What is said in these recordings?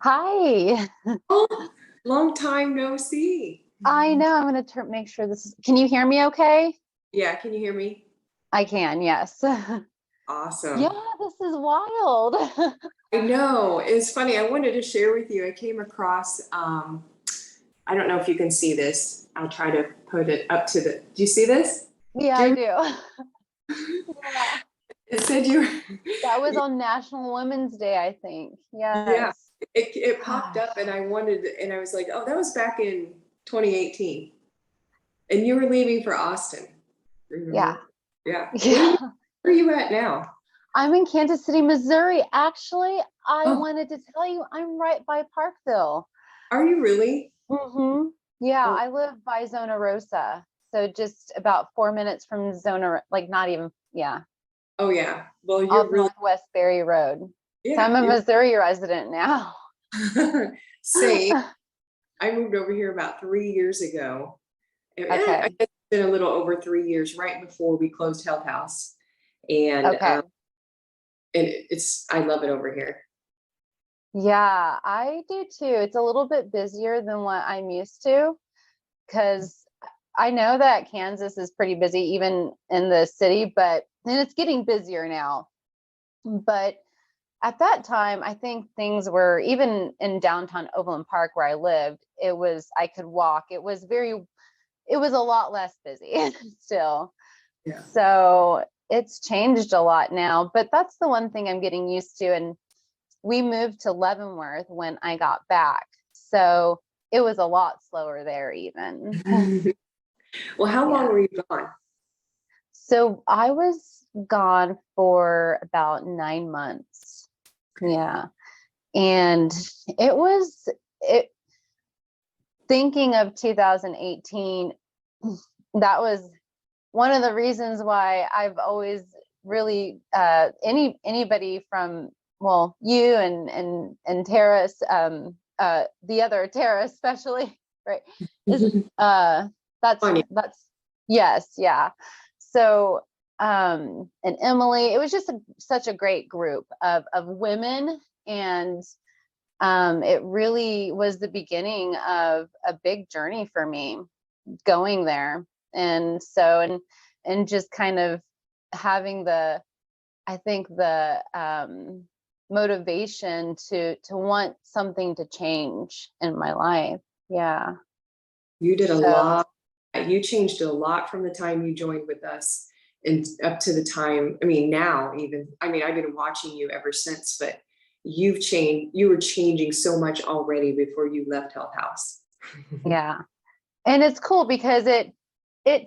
Hi. Oh, long time no see. I know. I'm going to make sure this is. Can you hear me okay? Yeah, can you hear me? I can, yes. Yeah, Awesome. this is wild. I know. It's funny. I wanted to share with you. I came across, I don't know if you can see this. I'll try to put it up to the, do you see this? Yeah, Do I you, do. Yeah. it said you, That was on National Women's Day, I think. yeah, Yes. it popped Gosh. up and I was like, oh, that was back in 2018. And you were leaving for Austin. Yeah. Remember? Yeah. Yeah. Where are you at now? I'm in Kansas City, Missouri. Actually, I Oh, wanted to tell you I'm right by Parkville. are you really? Yeah, Oh, I live by Zona Rosa. So just about 4 minutes from Zona, like not even, yeah, oh yeah. Well, you're off really, Northwest Berry Road. So yeah, I'm a you're Missouri resident now. same. I moved over here about 3 years ago. I Okay. guess it's been a little over 3 years, right before we closed Health House, and Okay. I love it over here. Yeah, I do too. It's a little bit busier than what I'm used to because I know that Kansas is pretty busy even in the city, but and it's getting busier now. But at that time, I think things were even in downtown Overland Park where I lived, I could walk. It was a lot less busy still. Yeah. So it's changed a lot now, but that's the one thing I'm getting used to. And we moved to Leavenworth when I got back. So it was a lot slower there, even. Well, how long Yeah. were you gone? So I was gone for about 9 months. Yeah. And it was it thinking of 2018, that was one of the reasons why I've always really anybody from, well, you and Terrace, the other Terrace especially, right, is Funny. that's yes, yeah. So and Emily, it was just such a great group of women, and it really was the beginning of a big journey for me going there. And so, and just kind of having I think the motivation to want something to change in my life. Yeah. You did a So lot. You changed a lot from the time you joined with us and up to the time. I mean, now even. I mean, I've been watching you ever since, but you've changed. You were changing so much already before you left Health House. yeah. And it's cool because it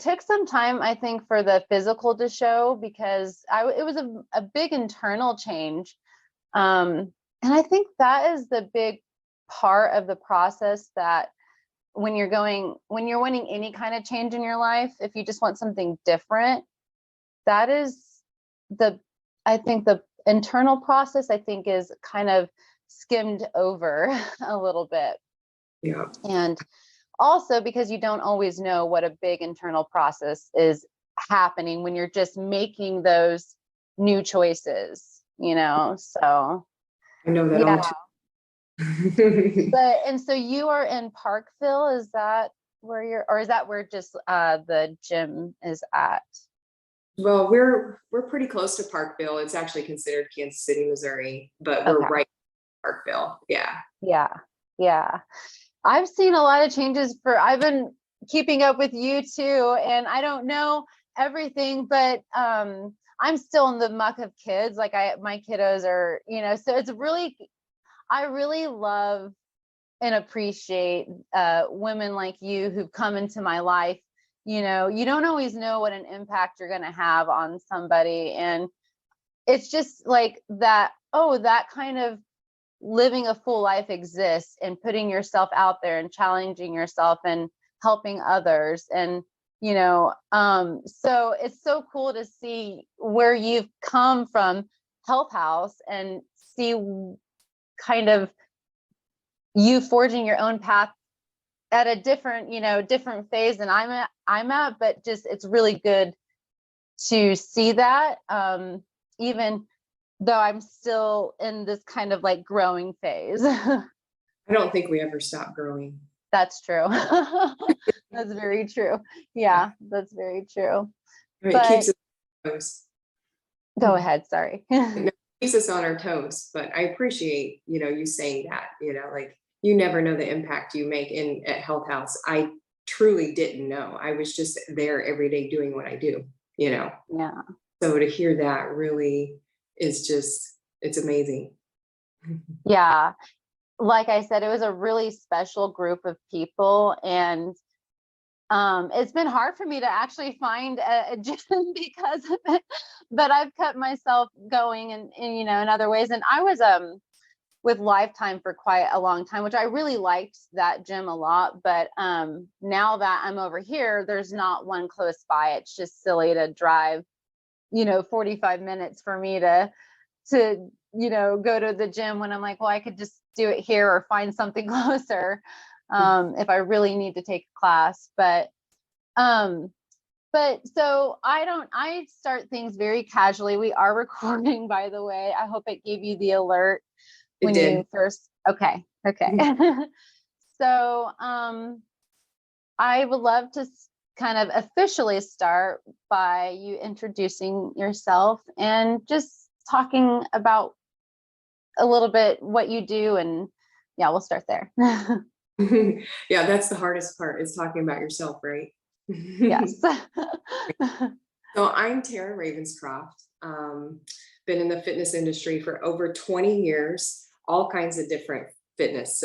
took some time, I think, for the physical to show, because it was a big internal change. And I think that is the big part of the process, that when you're wanting any kind of change in your life, if you just want something different, that is the, I think the internal process, I think, is kind of skimmed over a little bit. Yeah. And also because you don't always know what a big internal process is happening when you're just making those new choices. So I know that all yeah. too. And so you are in Parkville, is that where or is that where just the gym is at? Well, we're pretty close to Parkville. It's actually considered Kansas City, Missouri, but we're Okay. right in Parkville. Yeah. Yeah. Yeah. I've seen a lot of changes. I've been keeping up with you too, and I don't know everything, but I'm still in the muck of kids. Like my kiddos are, so I really love and appreciate women like you who've come into my life. You don't always know what an impact you're going to have on somebody, and it's just like that. Oh, that kind of living a full life exists, and putting yourself out there and challenging yourself and helping others. And so it's so cool to see where you've come from Health House, and see kind of you forging your own path at a different phase than I'm at, but just it's really good to see that, even though I'm still in this kind of like growing phase. I don't think we ever stop growing. That's true. That's very true. Yeah, that's very true. I mean, it But keeps us on our toes. go ahead, sorry. It keeps us on our toes, but I appreciate, you saying that, like you never know the impact you make at Health House. I truly didn't know. I was just there every day doing what I do, Yeah. So to hear that really is just, it's amazing. Yeah. Like I said, it was a really special group of people, and it's been hard for me to actually find a gym because of it, but I've kept myself going in other ways. And I was with Lifetime for quite a long time, which I really liked that gym a lot. But now that I'm over here, there's not one close by. It's just silly to drive 45 minutes for me to go to the gym when I'm like, well, I could just do it here or find something closer if I really need to take a class. But so I start things very casually. We are recording, by the way. I hope it gave you the alert when you first. Okay. So I would love to kind of officially start by you introducing yourself and just talking about a little bit what you do, and yeah, we'll start there. Yeah, that's the hardest part, is talking about yourself, right? Yes. So I'm Tara Ravenscroft. Been in the fitness industry for over 20 years, all kinds of different fitness.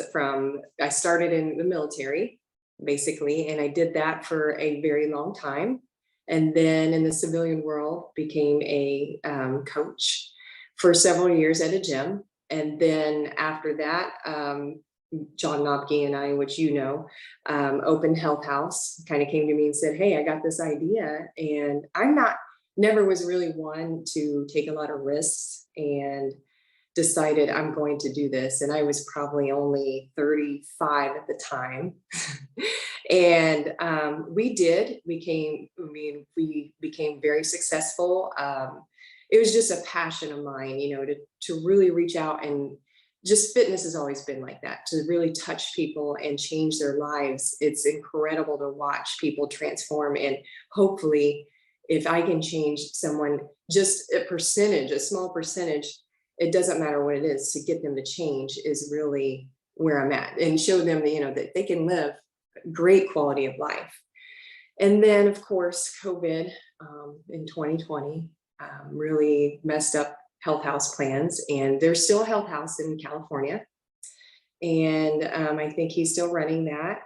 I started in the military, basically, and I did that for a very long time. And then in the civilian world, became a coach for several years at a gym. And then after that, John Nopke and I, which opened Health House, kind of came to me and said, hey, I got this idea. And never was really one to take a lot of risks, and decided I'm going to do this. And I was probably only 35 at the time. And we became very successful. It was just a passion of mine, to really reach out, and just fitness has always been like that, to really touch people and change their lives. It's incredible to watch people transform. And hopefully, if I can change someone just a small percentage, it doesn't matter what it is, to get them to change is really where I'm at, and show them, that they can live great quality of life. And then, of course, COVID in 2020 really messed up Health House plans, and there's still a Health House in California, and I think he's still running that.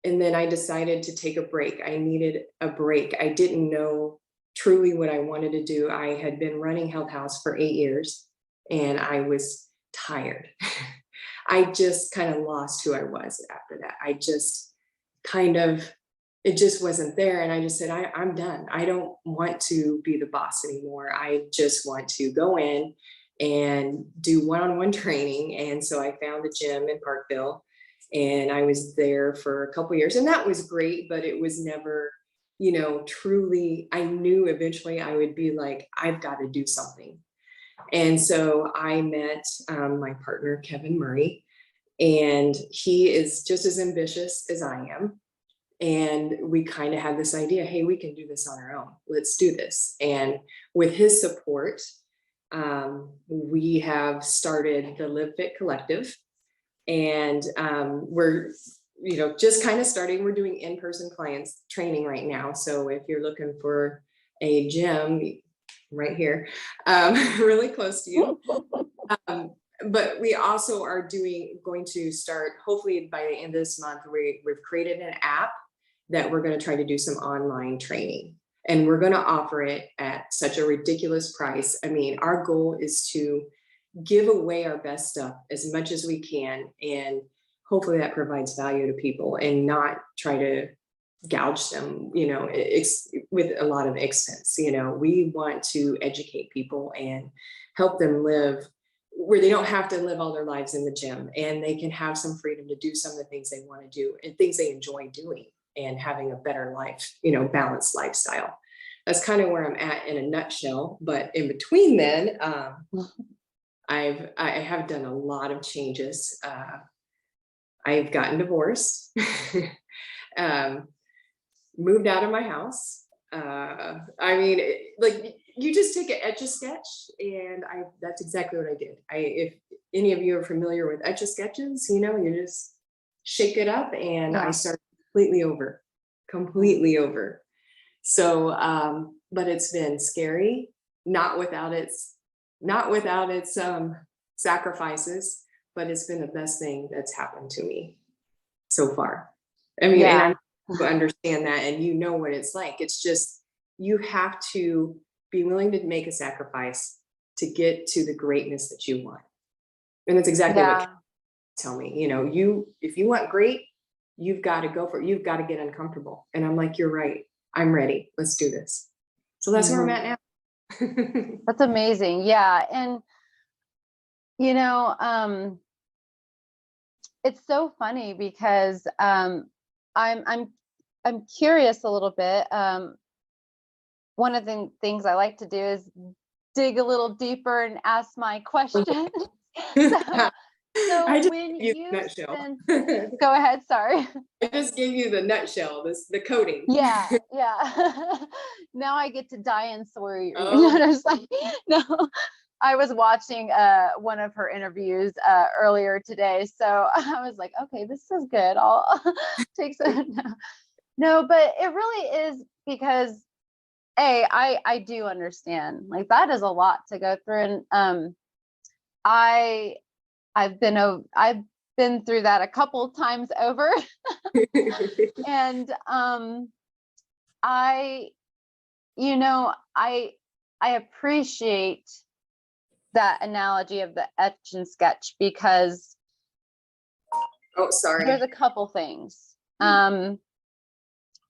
And then I decided to take a break. I needed a break. I didn't know truly what I wanted to do. I had been running Health House for 8 years, and I was tired. I just kind of lost who I was after that. It just wasn't there. And I just said, I'm done. I don't want to be the boss anymore. I just want to go in and do one-on-one training. And so I found a gym in Parkville, and I was there for a couple of years, and that was great, but it was never, truly, I knew eventually I would be like, I've got to do something. And so I met my partner, Kevin Murray, and he is just as ambitious as I am. And we kind of had this idea, hey, we can do this on our own. Let's do this. And with his support, we have started the Live Fit Collective. And we're, just kind of starting. We're doing in-person clients training right now. So if you're looking for a gym right here, really close to you. But we also are going to start, hopefully by the end of this month, we've created an app that we're going to try to do some online training, and we're going to offer it at such a ridiculous price. I mean, our goal is to give away our best stuff as much as we can, and hopefully that provides value to people, and not try to gouge them, with a lot of expense. We want to educate people and help them live where they don't have to live all their lives in the gym, and they can have some freedom to do some of the things they want to do and things they enjoy doing, and having a better life, balanced lifestyle. That's kind of where I'm at in a nutshell. But in between then, I have done a lot of changes. I've gotten divorced, moved out of my house. I mean, like you just take an Etch-a-Sketch, and that's exactly what I did. If any of you are familiar with Etch-a-Sketches, you know, you just shake it up, and I Yeah. started completely over. So, but it's been scary, not without its sacrifices, but it's been the best thing that's happened to me so far. I mean, and Yeah. I understand that, and you know what it's like. It's just, you have to be willing to make a sacrifice to get to the greatness that you want. And that's exactly what Yeah. tell me, you know, if you want great, you've got to go for it. You've got to get uncomfortable. And I'm like, you're right. I'm ready. Let's do this. So that's where I'm Mhm. at now. That's amazing. Yeah. And, you know, it's so funny because I'm I'm I'm curious a little bit. One of the things I like to do is dig a little deeper and ask my questions. So I so just when gave you the you nutshell. spend, go ahead, sorry. I just gave you the nutshell, the coding. Yeah, yeah. Now I get to die in sorry. Oh, I was like, no. I was watching one of her interviews earlier today, so I was like, okay, this is good. I'll take some. No, but it really is because I do understand, like that is a lot to go through, and I I've been through that a couple times over, and I you know I appreciate that analogy of the etch and sketch because oh, sorry. there's a couple things.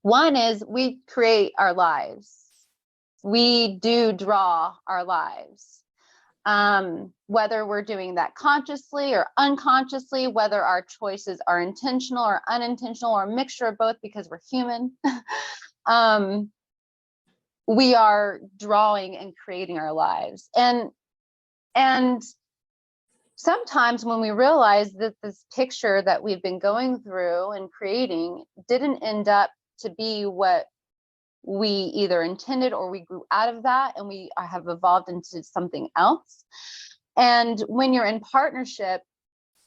One is we create our lives. We do draw our lives. Whether we're doing that consciously or unconsciously, whether our choices are intentional or unintentional or a mixture of both because we're human, we are drawing and creating our lives. And sometimes when we realize that this picture that we've been going through and creating didn't end up to be what we either intended, or we grew out of that and we have evolved into something else. And when you're in partnership,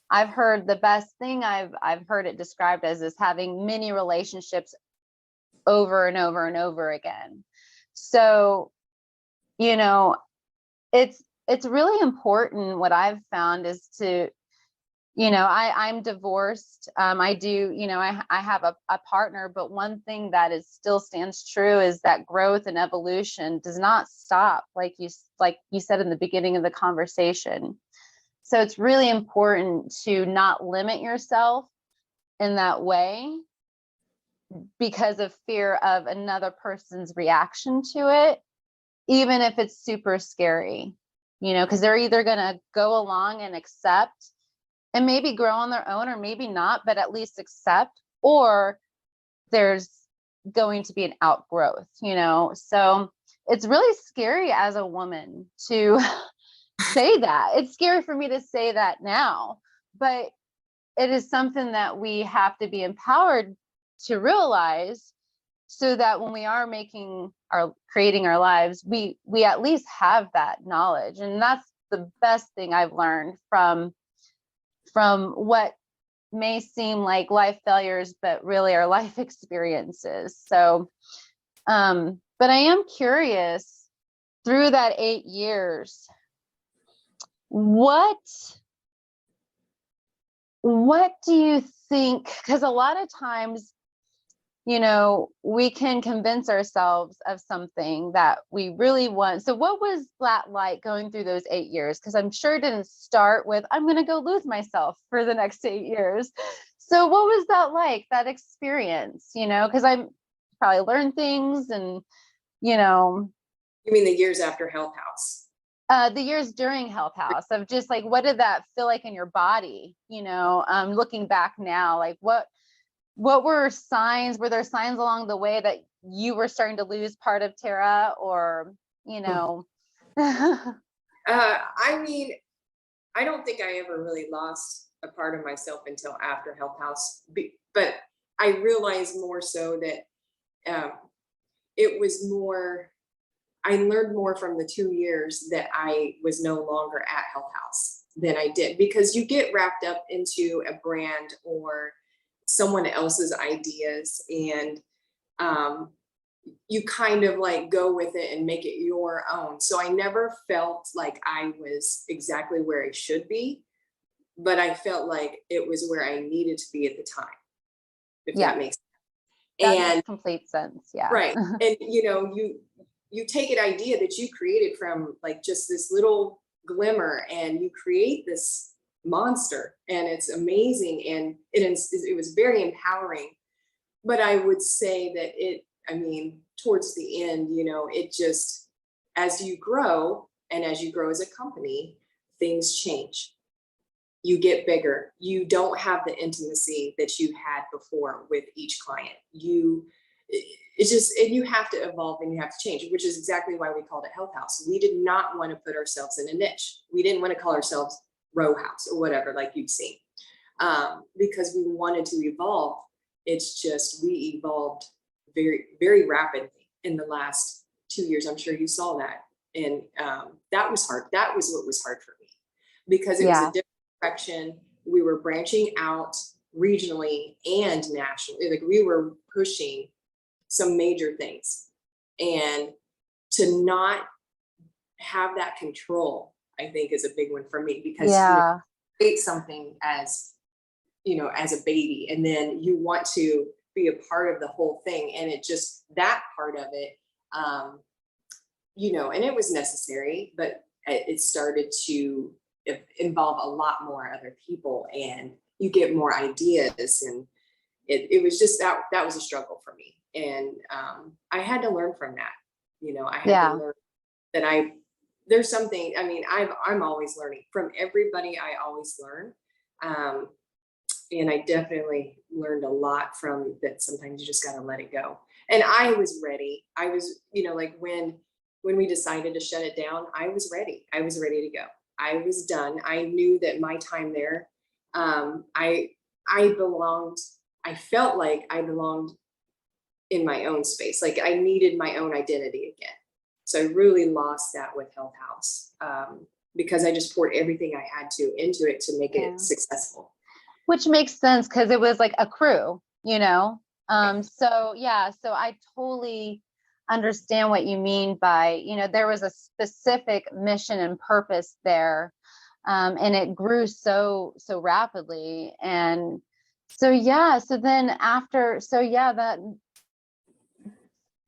I've heard the best thing I've heard it described as is having many relationships over and over and over again. So, you know, it's really important. What I've found is to, I'm divorced. I do, I have a partner, but one thing that is still stands true is that growth and evolution does not stop, like you said in the beginning of the conversation. So it's really important to not limit yourself in that way because of fear of another person's reaction to it, even if it's super scary, because they're either going to go along and accept and maybe grow on their own, or maybe not, but at least accept, or there's going to be an outgrowth, So it's really scary as a woman to say that. It's scary for me to say that now, but it is something that we have to be empowered to realize, so that when we are creating our lives, we at least have that knowledge. And that's the best thing I've learned from what may seem like life failures, but really are life experiences. So, but I am curious, through that 8 years, what do you think? Because a lot of times, we can convince ourselves of something that we really want. So what was that like going through those 8 years? Because I'm sure it didn't start with, I'm going to go lose myself for the next 8 years. So what was that like, that experience, because I probably learned things and, You mean the years after Health House? the years during Health House, of just like, what did that feel like in your body? Looking back now, like what were signs? Were there signs along the way that you were starting to lose part of Tara, or, I mean, I don't think I ever really lost a part of myself until after Health House. But I realized more so that it was more, I learned more from the 2 years that I was no longer at Health House than I did, because you get wrapped up into a brand or someone else's ideas, and you kind of like go with it and make it your own. So I never felt like I was exactly where I should be, but I felt like it was where I needed to be at the time, if Yeah. that makes sense. That And makes complete sense. Yeah. right. And you take an idea that you created from like just this little glimmer, and you create this monster, and it's amazing, and it was very empowering. But I would say that towards the end, it just, as you grow and as you grow as a company, things change. You get bigger. You don't have the intimacy that you had before with each client. And you have to evolve and you have to change, which is exactly why we called it Health House. We did not want to put ourselves in a niche. We didn't want to call ourselves Row House or whatever, like you've seen, because we wanted to evolve. It's just, we evolved very, very rapidly in the last 2 years. I'm sure you saw that. And that was hard. That was what was hard for me, because it was a different direction. We were branching out regionally and nationally. Like, we were pushing some major things, and to not have that control, I think, is a big one for me, because you create something as a baby, and then you want to be a part of the whole thing. And it just, that part of it, and it was necessary, but it started to involve a lot more other people, and you get more ideas. And it was just, that was a struggle for me. And I had to learn from that. I had to learn that there's something, I'm always learning from everybody. I always learn. And I definitely learned a lot from that. Sometimes you just got to let it go. And I was ready. I was, like when we decided to shut it down, I was ready. I was ready to go. I was done. I knew that my time there, I belonged. I felt like I belonged in my own space. Like, I needed my own identity again. So I really lost that with Health House, because I just poured everything I had to into it to make it successful. Which makes sense, because it was like a crew, so I totally understand what you mean by, there was a specific mission and purpose there, and it grew so rapidly. And that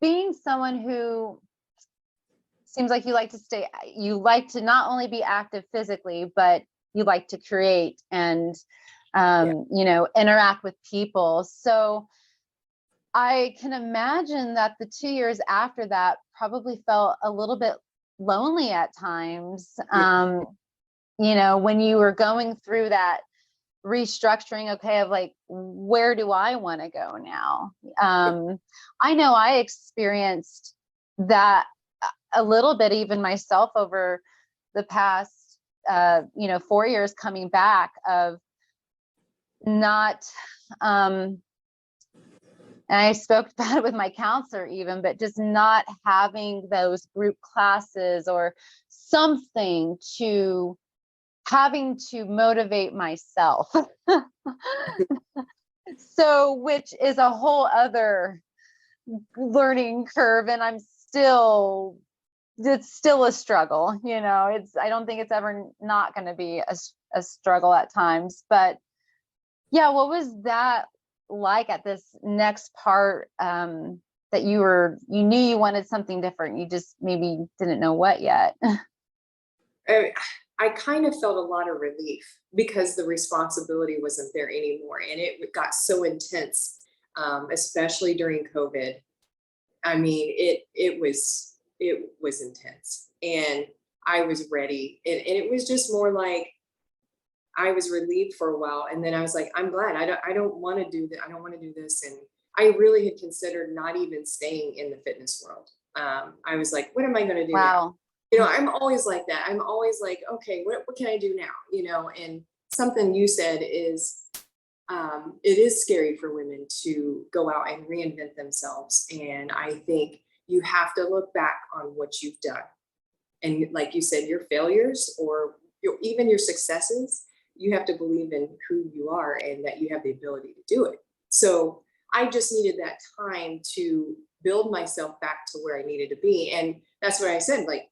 being someone who seems like you like to not only be active physically, but you like to create and interact with people. So I can imagine that the 2 years after that probably felt a little bit lonely at times. When you were going through that restructuring, of like, where do I want to go now? I know I experienced that a little bit, even myself, over the past 4 years coming back, of not and I spoke about it with my counselor even, but just not having those group classes or something to having to motivate myself. So, which is a whole other learning curve. And it's still a struggle. I don't think it's ever not going to be a struggle at times, but yeah. What was that like at this next part, that you knew you wanted something different, you just maybe didn't know what yet? I kind of felt a lot of relief, because the responsibility wasn't there anymore, and it got so intense, especially during COVID. It was intense, and I was ready, and it was just more like I was relieved for a while, and then I was like, I'm glad. I don't want to do that. I don't want to do this. And I really had considered not even staying in the fitness world. I was like, what am I going to do now? I'm always like that. I'm always like, okay, what can I do now? And something you said is, it is scary for women to go out and reinvent themselves. And I think you have to look back on what you've done. And like you said, your failures or even your successes, you have to believe in who you are and that you have the ability to do it. So I just needed that time to build myself back to where I needed to be. And that's what I said, like,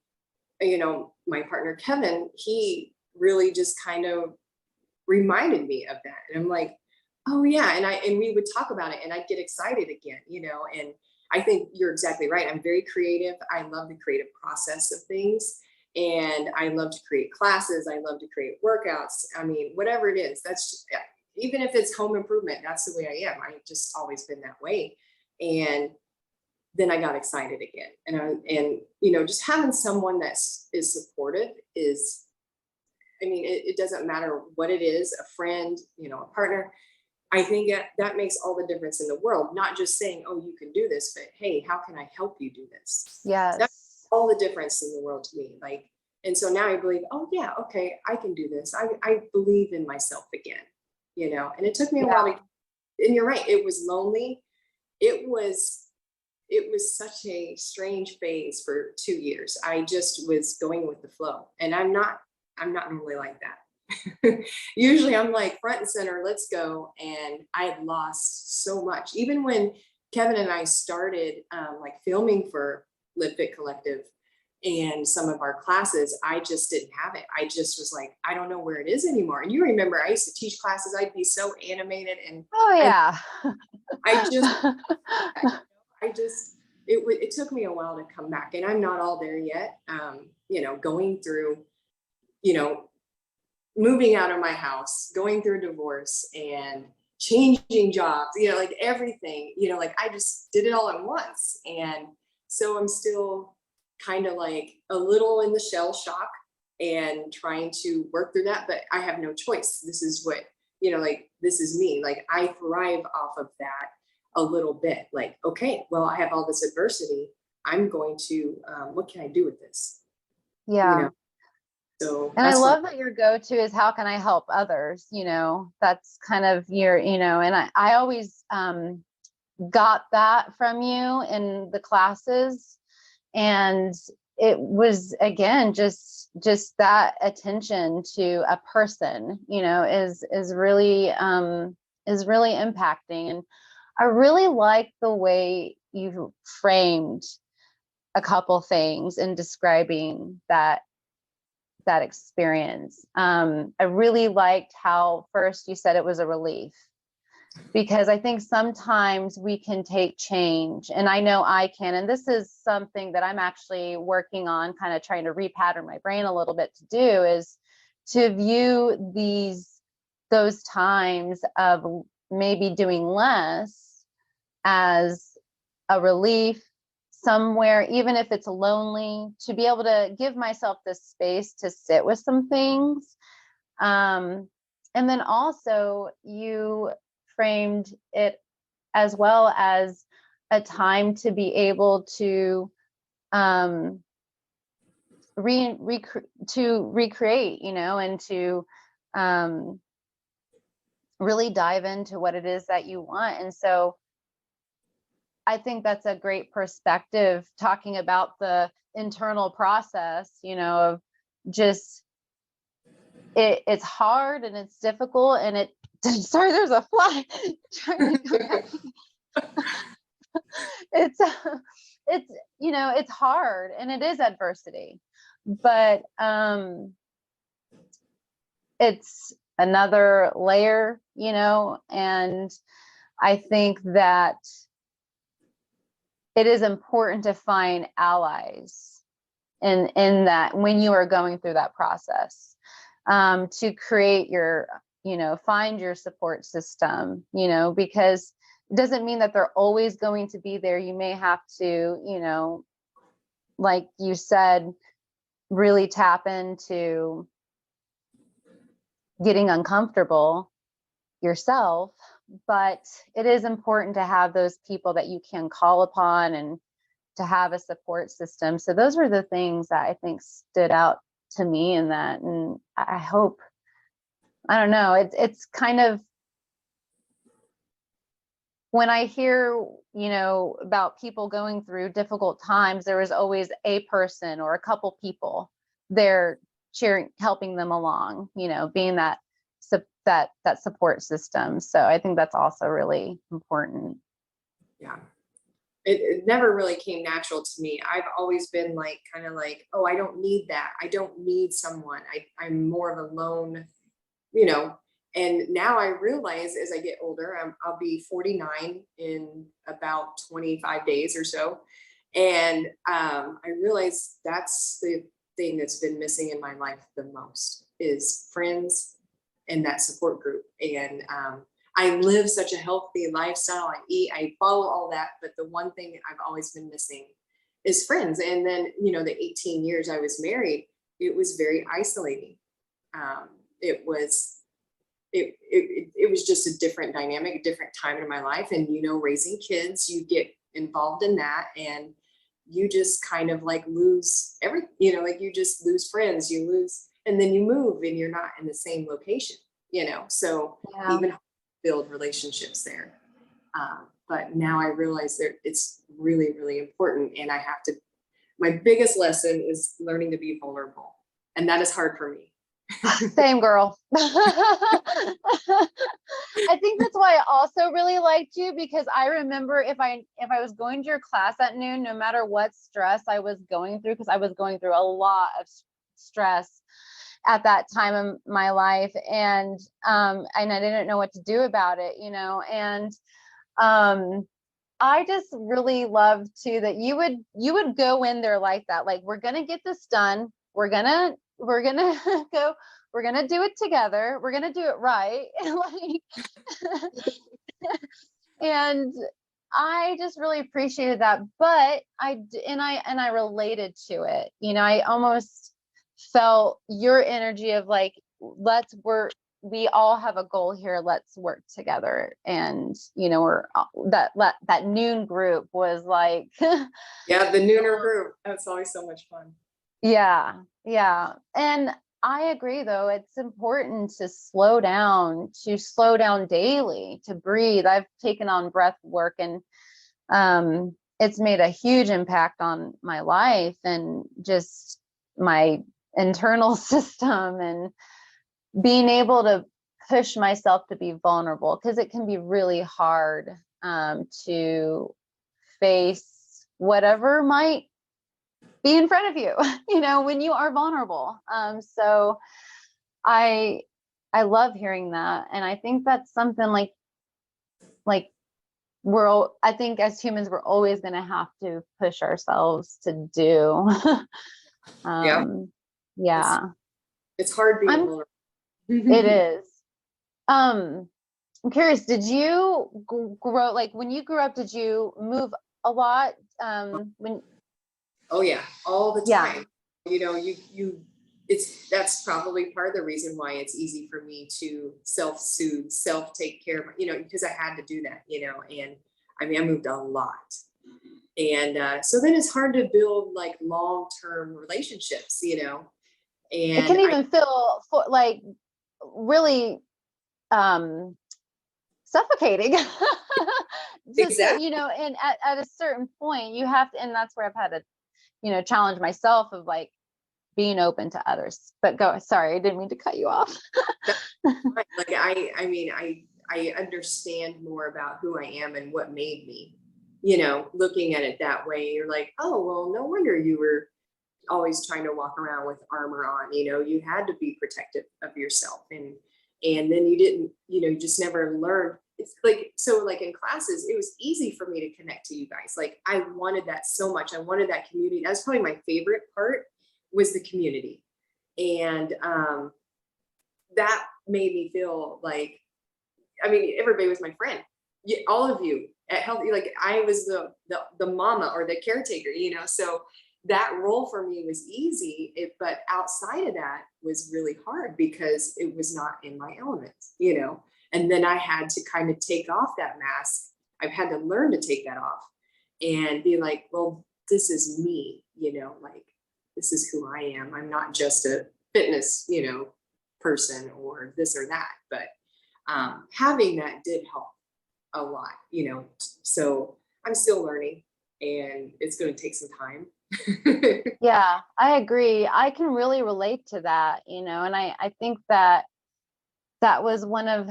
my partner, Kevin, he really just kind of reminded me of that. And I'm like, oh yeah. And we would talk about it and I'd get excited again, and I think you're exactly right. I'm very creative. I love the creative process of things. And I love to create classes. I love to create workouts. I mean, whatever it is, that's just, yeah, even if it's home improvement, that's the way I am. I've just always been that way. And then I got excited again. And just having someone is supportive is, I mean, it doesn't matter what it is, a friend, a partner. I think that makes all the difference in the world, not just saying, oh, you can do this, but hey, how can I help you do this? Yes. That's all the difference in the world to me. Like, and so now I believe, oh yeah, okay, I can do this. I believe in myself again, and it took me a while to, and you're right, it was lonely. It was such a strange phase for 2 years. I just was going with the flow, and I'm not normally like that. Usually I'm like front and center, let's go. And I had lost so much. Even when Kevin and I started like filming for Live Fit Collective and some of our classes, I just didn't have it. I just was like, I don't know where it is anymore. And you remember I used to teach classes, I'd be so animated and oh yeah. It took me a while to come back, and I'm not all there yet. Going through, moving out of my house, going through a divorce and changing jobs, like everything, like I just did it all at once. And so I'm still kind of like a little in the shell shock and trying to work through that, but I have no choice. This is what, like, this is me. Like I thrive off of that a little bit. Like, okay, well, I have all this adversity. I'm going to, what can I do with this? Yeah. So and I love that your go-to is how can I help others? That's kind of your, and I always got that from you in the classes. And it was, again, just that attention to a person, is really impacting. And I really like the way you framed a couple things in describing that experience. I really liked how first you said it was a relief, because I think sometimes we can take change, and I know I can, and this is something that I'm actually working on, kind of trying to repattern my brain a little bit to do, is to view those times of maybe doing less as a relief somewhere, even if it's lonely, to be able to give myself the space to sit with some things. And then also you framed it as well as a time to be able to recreate, and to really dive into what it is that you want. And so I think that's a great perspective, talking about the internal process, of just it's hard and it's difficult, and it sorry, there's a fly trying to come back. It's hard and it is adversity, but it's another layer, and I think that it is important to find allies in that when you are going through that process, to create your, find your support system, because it doesn't mean that they're always going to be there. You may have to, like you said, really tap into getting uncomfortable yourself. But it is important to have those people that you can call upon and to have a support system. So those were the things that I think stood out to me in that. And I hope I don't know. It's kind of, when I hear, about people going through difficult times, there is always a person or a couple people there cheering, helping them along, being that support system. So I think that's also really important. Yeah. It never really came natural to me. I've always been like, kind of like, oh, I don't need that. I don't need someone. I'm more of a lone, you know. And now I realize as I get older, I'll be 49 in about 25 days or so. And I realize that's the thing that's been missing in my life the most is friends and that support group. And I live such a healthy lifestyle. I eat, I follow all that. But the one thing that I've always been missing is friends. And then, the 18 years I was married, it was very isolating. It was it was just a different dynamic, a different time in my life. And, raising kids, you get involved in that and you just kind of like lose everything, like you just lose friends, you lose, and then you move and you're not in the same location, so Yeah. even build relationships there. But now I realize that it's really, really important. And my biggest lesson is learning to be vulnerable. And that is hard for me. Same, girl. I think that's why I also really liked you, because I remember if I was going to your class at noon, no matter what stress I was going through, because I was going through a lot of stress at that time in my life, and I didn't know what to do about it, and I just really loved too that you would go in there like that, like, we're gonna get this done, we're gonna go, we're gonna do it together, we're gonna do it right. And I just really appreciated that. But I related to it. I almost felt your energy of like, let's work, we all have a goal here, let's work together. And we're that noon group was like Yeah, the nooner group, that's always so much fun. Yeah. And I agree, though, it's important to slow down daily, to breathe. I've taken on breath work, and it's made a huge impact on my life and just my internal system, and being able to push myself to be vulnerable, because it can be really hard to face whatever might be in front of you, when you are vulnerable. So I love hearing that. And I think that's something like I think as humans, we're always going to have to push ourselves to do. Yeah. Yeah. It's hard being vulnerable. It is. I'm curious, did you grow, like when you grew up, did you move a lot? Oh yeah, all the Yeah. time. That's probably part of the reason why it's easy for me to self-soothe, self-take care of, because I had to do that, and I moved a lot. And so then it's hard to build like long-term relationships, It and can even feel like really suffocating. exactly. And at a certain point you have to, and that's where I've had to, challenge myself of like being open to others. But sorry, I didn't mean to cut you off. Like I understand more about who I am and what made me, looking at it that way. You're like, oh, well, no wonder you were always trying to walk around with armor on. You had to be protective of yourself, and then you didn't, you just never learned. It's like, so like in classes, it was easy for me to connect to you guys. Like I wanted that so much. I wanted that community. That's probably my favorite part, was the community. And that made me feel like, everybody was my friend. All of you at Healthy, like I was the mama or the caretaker, so that role for me was easy. But outside of that was really hard because it was not in my element, and then I had to kind of take off that mask. I've had to learn to take that off and be like, well, this is me, like this is who I am. I'm not just a fitness, person or this or that, but having that did help a lot, so I'm still learning and it's going to take some time. Yeah, I agree. I can really relate to that, and I think that was one of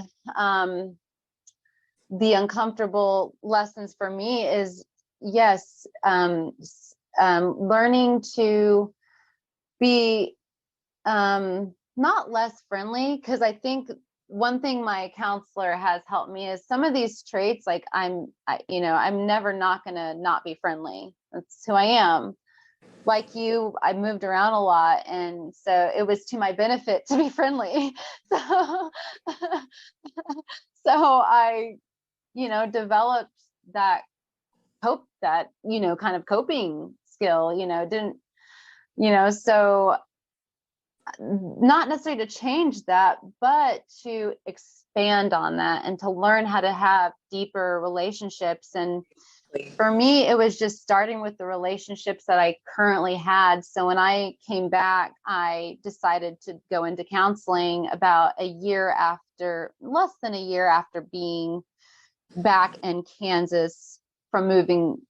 the uncomfortable lessons for me is, yes, learning to be not less friendly, because I think one thing my counselor has helped me is some of these traits, like I'm never not gonna not be friendly. That's who I am. Like you, I moved around a lot, and so it was to my benefit to be friendly. So, I, developed that kind of coping skill, didn't, so not necessarily to change that, but to expand on that and to learn how to have deeper relationships. And for me, it was just starting with the relationships that I currently had. So when I came back, I decided to go into counseling about less than a year after being back in Kansas from moving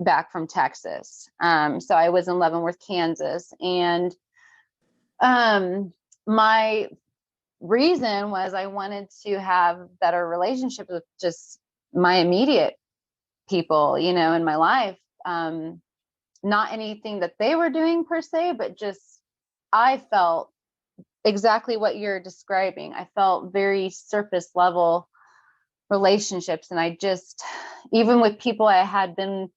back from Texas. So I was in Leavenworth, Kansas, and my reason was I wanted to have better relationships with just my immediate people, in my life. Not anything that they were doing per se, but just I felt exactly what you're describing. I felt very surface level relationships. And I just, even with people I had been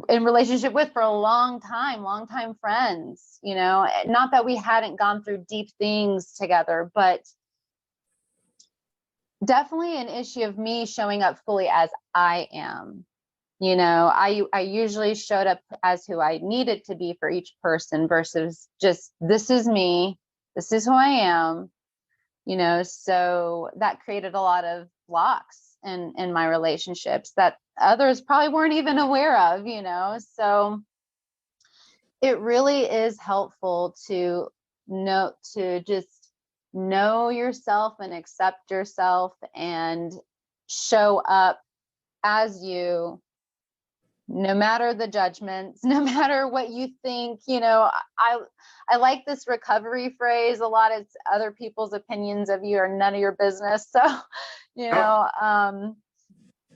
in relationship with for a long time friends, not that we hadn't gone through deep things together, but definitely an issue of me showing up fully as I am. I usually showed up as who I needed to be for each person versus just, this is me, this is who I am, so that created a lot of blocks in my relationships that others probably weren't even aware of, so it really is helpful to just know yourself and accept yourself and show up as you, no matter the judgments, no matter what you think. I like this recovery phrase a lot. It's other people's opinions of you are none of your business. So,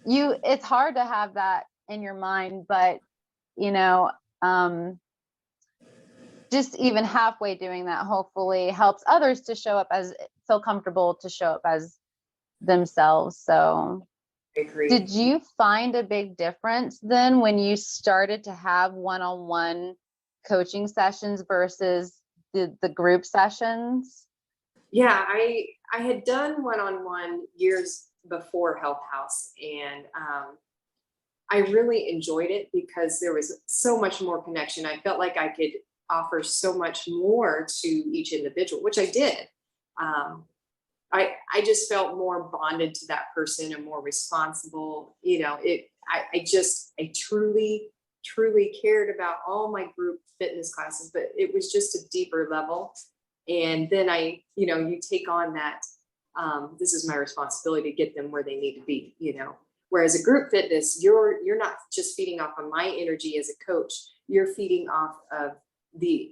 it's hard to have that in your mind, but, just even halfway doing that hopefully helps others to feel comfortable to show up as themselves. So I agree. did you find a big difference then when you started to have one-on-one coaching sessions versus the group sessions? Yeah, I had done one-on-one years before Health House, and I really enjoyed it because there was so much more connection. I felt like I could offer so much more to each individual, which I did. I just felt more bonded to that person and more responsible. I truly cared about all my group fitness classes, but it was just a deeper level. And then you take on that, this is my responsibility to get them where they need to be, whereas a group fitness, you're not just feeding off of my energy as a coach, you're feeding off of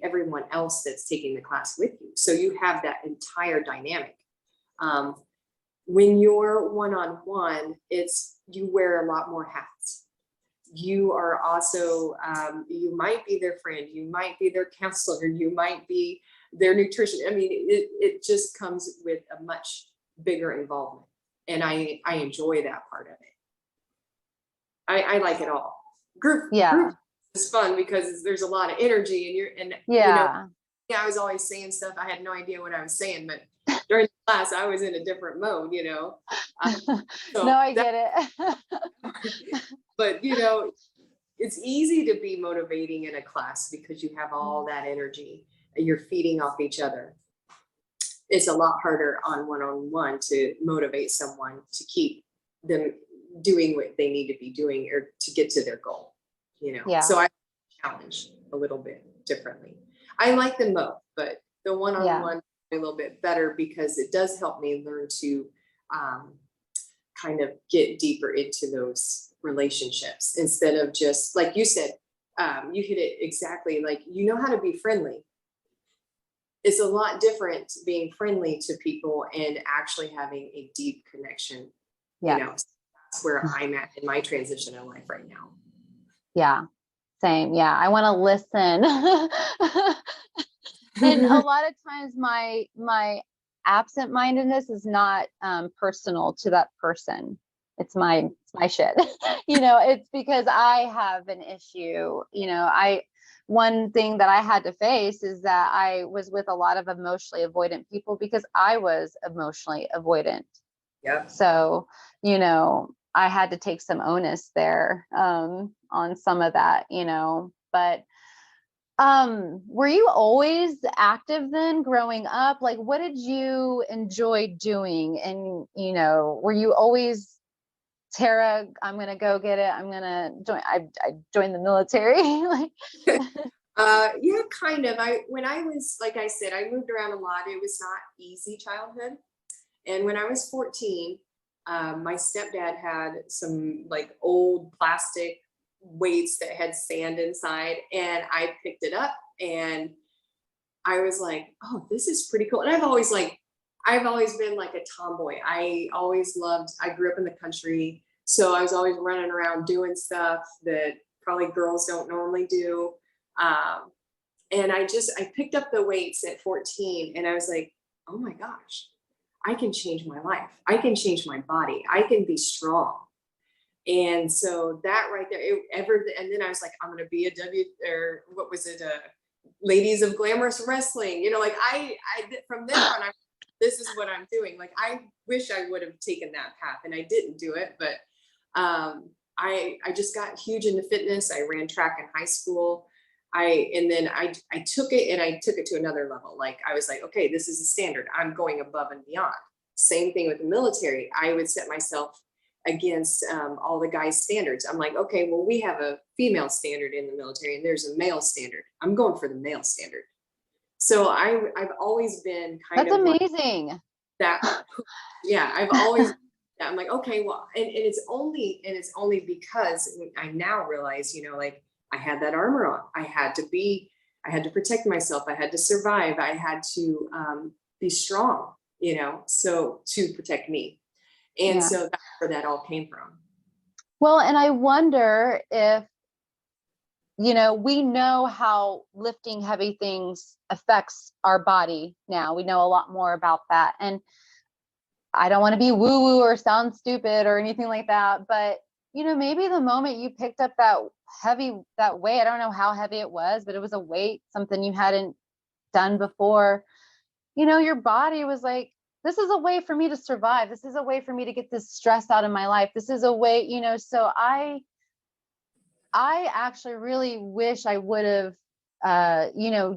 everyone else that's taking the class with you. So you have that entire dynamic. When you're one-on-one, you wear a lot more hats. You are also, you might be their friend, you might be their counselor, you might be their nutrition. I mean, it just comes with a much bigger involvement. And I enjoy that part of it. I like it all. Group is fun because there's a lot of energy I was always saying stuff. I had no idea what I was saying, but during the class, I was in a different mode, No, I get it. But, it's easy to be motivating in a class because you have all that energy and you're feeding off each other. It's a lot harder on one-on-one to motivate someone to keep them doing what they need to be doing or to get to their goal, So I challenge a little bit differently. I like them both, but the one-on-one a little bit better, because it does help me learn to kind of get deeper into those relationships, instead of just like you said, you hit it exactly. Like, you know how to be friendly. It's a lot different being friendly to people and actually having a deep connection. Yeah. That's where I'm at in my transition in life right now. Yeah. Same. Yeah. I want to listen. And a lot of times my absent-mindedness is not personal to that person. It's my shit. It's because I have an issue. One thing that I had to face is that I was with a lot of emotionally avoidant people because I was emotionally avoidant. Yeah. So, I had to take some onus there on some of that, but were you always active then growing up? Like, what did you enjoy doing? And, were you always, Tara, I'm going to go get it. I'm going to join. I joined the military. Like, yeah, kind of. When I was, like I said, I moved around a lot. It was not easy childhood. And when I was 14, my stepdad had some like old plastic weights that had sand inside, and I picked it up and I was like, oh, this is pretty cool. And I've always been like a tomboy. I grew up in the country. So I was always running around doing stuff that probably girls don't normally do. And I picked up the weights at 14 and I was like, oh my gosh, I can change my life. I can change my body. I can be strong. And so that right there, and then I was like, I'm going to be Ladies of Glamorous Wrestling. I from then on, this is what I'm doing. Like, I wish I would have taken that path and I didn't do it, but I just got huge into fitness. I ran track in high school. I took it, and I took it to another level. Like, I was like, okay, this is a standard. I'm going above and beyond. Same thing with the military. I would set myself against all the guys' standards. I'm like, okay, well, we have a female standard in the military and there's a male standard. I'm going for the male standard. So I've always been kind that's of amazing. Like that. Yeah, I've always, I'm like, okay, well, and it's only because I now realize, like, I had that armor on. I had to protect myself. I had to survive. I had to be strong, so to protect me. And so that's where that all came from. Well, and I wonder if, we know how lifting heavy things affects our body now. We know a lot more about that. And I don't want to be woo-woo or sound stupid or anything like that. But, maybe the moment you picked up that weight, I don't know how heavy it was, but it was a weight, something you hadn't done before, your body was like, this is a way for me to survive. This is a way for me to get this stress out of my life. This is a way, so I actually really wish I would have,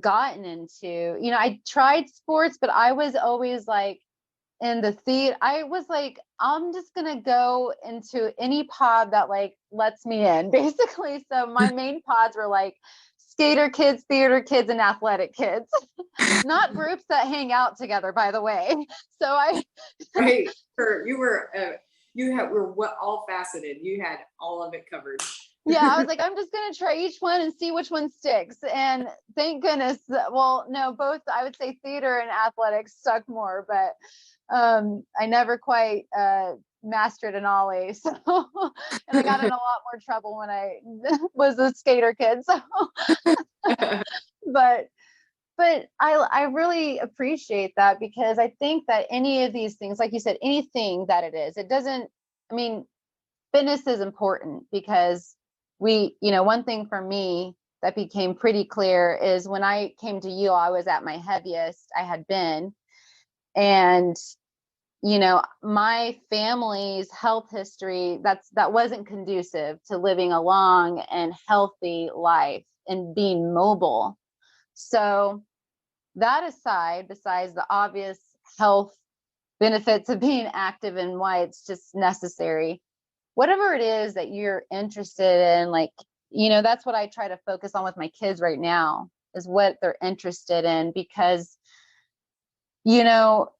gotten into, I tried sports, but I was always like in the theater. I was like, I'm just going to go into any pod that like lets me in, basically. So my main pods were like skater kids, theater kids, and athletic kids, not groups that hang out together, by the way. So right. You were all faceted. You had all of it covered. Yeah, I was like, I'm just going to try each one and see which one sticks. And thank goodness. Well, no, both, I would say theater and athletics stuck more, but I never quite mastered an ollie. So, and I got in a lot more trouble when I was a skater kid. So, but I really appreciate that, because I think that any of these things, like you said, anything that it is, fitness is important, because one thing for me that became pretty clear is when I came to you, I was at my heaviest I had been. And, my family's health history, that wasn't conducive to living a long and healthy life and being mobile. So that aside, besides the obvious health benefits of being active and why it's just necessary, whatever it is that you're interested in, like, that's what I try to focus on with my kids right now, is what they're interested in, because you know,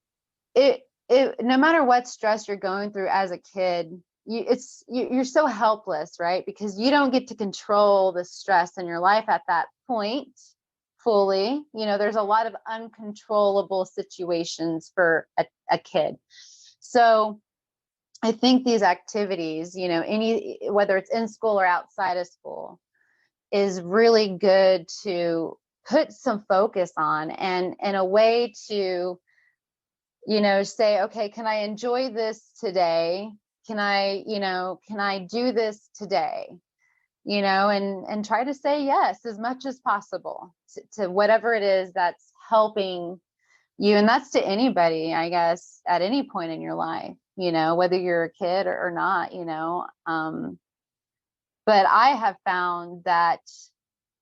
it no matter what stress you're going through as a kid, you're so helpless, right? Because you don't get to control the stress in your life at that point fully. There's a lot of uncontrollable situations for a kid. So I think these activities, whether it's in school or outside of school, is really good to put some focus on, and in a way to, say, okay, can I enjoy this today? Can I do this today? And try to say yes as much as possible to whatever it is that's helping you. And that's to anybody, I guess, at any point in your life, whether you're a kid or not, but I have found that